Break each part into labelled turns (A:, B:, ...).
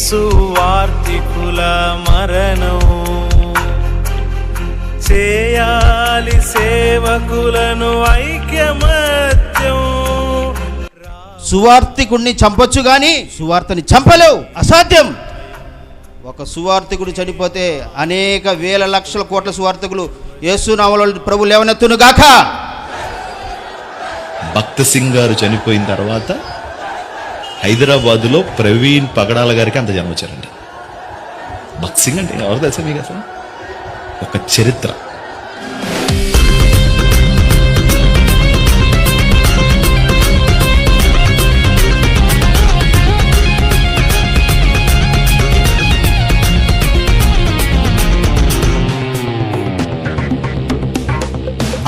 A: సువార్తికుల మరణం చేయాలి సేవకులను ఐక్యమత్యం.
B: సువార్తికుడిని చంపొచ్చు కానీ సువార్తని చంపలేవు, అసాధ్యం. ఒక సువార్తికుడు చనిపోతే అనేక వేల లక్షల కోట్ల సువార్తికులు యేసు నామములో ప్రభు లేవనెత్తును గాక.
C: భక్త సింగ్ గారు చనిపోయిన తర్వాత హైదరాబాదులో ప్రవీణ్ పగడాల గారికి అంత జనం వచ్చారండి. భక్త్ సింగ్ అంటే ఎవరు తెలుసా మీకు? అసలు ఒక చరిత్ర.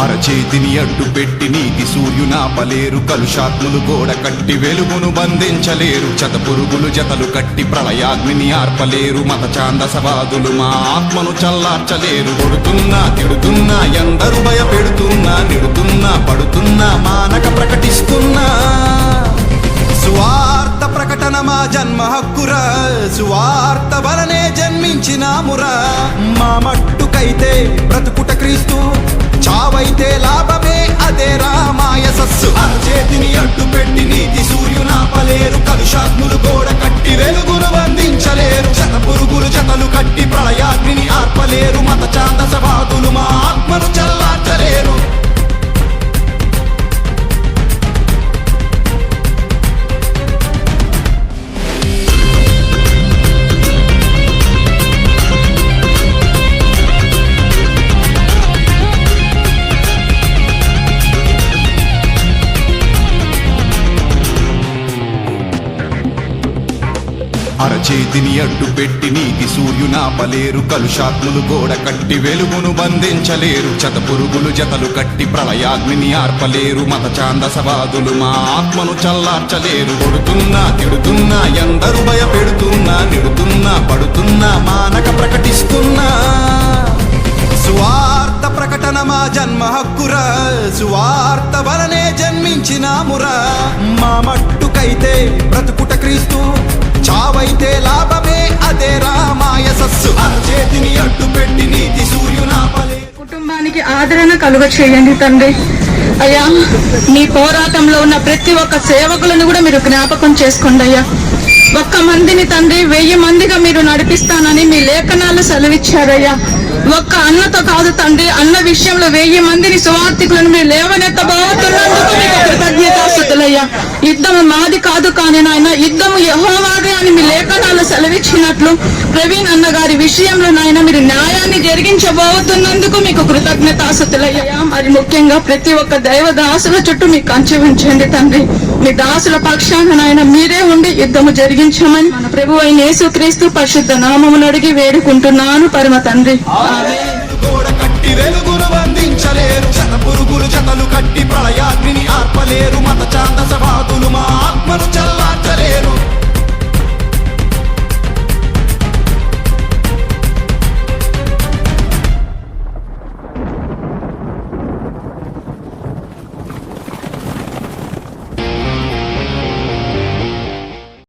D: అరచేతిని అడ్డు పెట్టి నీతి సూర్యునాపలేరు, కలుషాత్ములు గోడ కట్టి వెలుగును బంధించలేరు, చతపురుగులు జతలు కట్టి ప్రళయాగ్నిని ఆర్పలేరు, మత ఛాందసవాదులు మా ఆత్మను చల్లార్చలేరు. కొడుతున్నా తిడుతున్నా ఎందరు భయపెడుతున్నా, నిడుతున్నా పడుతున్నా మానక ప్రకటిస్తున్నా, సువార్త ప్రకటన మా జన్మ హక్కురా, సువార్త వలనే జన్మించినామురా. మా మట్టుకైతే బ్రతుకుట క్రీస్తు, చావైతే లాభమే అదేరా మాయసస్సు. అరచేతిని అడ్డు పెట్టి నీతి సూర్యునాపలేరు, కలుషాత్ములు గోడ కట్టి వెలుగును బంధించలేరు, శతపురుగులు జతలు కట్టి ప్రళయాగ్నిని ఆర్పలేరు, మత ఛాందసవాదులు మా ఆత్మను చల్లార్చలేరు. అరచేతిని అడ్డు పెట్టి నీతి సూర్యునాపలేరు, కలుషాత్ములు గోడ కట్టి వెలుగును బంధించలేరు, చతపురుగులు జతలు కట్టి ప్రళయాగ్నిని ఆర్పలేరు, మత ఛాందసవాదులు మా ఆత్మను చల్లార్చలేరు. కొడుతున్నా తిడుతున్నా ఎందరు భయపెడుతున్నా, నిడుతున్నా పడుతున్నా మానక ప్రకటిస్తున్నా, సువార్త ప్రకటన మా జన్మ హక్కురా, సువార్త వలనే జన్మించినామురా. మా మట్టుకైతే బ్రతుకుట క్రీస్తు, చావైతే లాభమే అదేరా మాయసస్సు. అరచేతిని అడ్డు పెట్టి నీతి సూర్యునాపలే.
E: కుటుంబానికి ఆదరణ కలుగ చేయండి తండ్రి. అయ్యా, మీ పోరాటంలో ఉన్న ప్రతి ఒక్క సేవకులను కూడా మీరు జ్ఞాపకం చేసుకోండి అయ్యా. 1 మందిని తండ్రి 1000 మందిగా మీరు నడిపిస్తానని మీ లేఖనాలు సెలవిచ్చారయ్యా. ఒక్క అన్నతో కాదు తండ్రి, అన్న విషయంలో 1000 మందిని సువార్థికులను మీరు లేవనెత్తబోతున్నందుకు మీకు కృతజ్ఞతాస్తుతులయ్యా. యుద్ధము మాది కాదు కానీ నాయన, యుద్ధము యెహోవాదే అని మీ లేఖనాలు సెలవిచ్చినట్లు ప్రవీణ్ అన్న గారి విషయంలో నాయన మీరు న్యాయాన్ని జరిగించబోతున్నందుకు మీకు కృతజ్ఞతాస్తుతులయ్యా. మరి ముఖ్యంగా ప్రతి ఒక్క దైవ దాసుల చుట్టూ మీకు కంచె ఉంచండి తండ్రి. మీ దాసుల పక్షాన నాయన మీరే ఉండి యుద్ధము జరిగించమని మన ప్రభు అయిన యేసుక్రీస్తు పరిశుద్ధ నామమును అడిగి వేడుకుంటున్నాను పరమ తండ్రి.
D: గోడ కట్టి వెలుగును బంధించలేరు, శతపురుగులు జతలు కట్టి ప్రళయాగ్నిని ఆర్పలేరు, మత ఛాందసవాదులు మా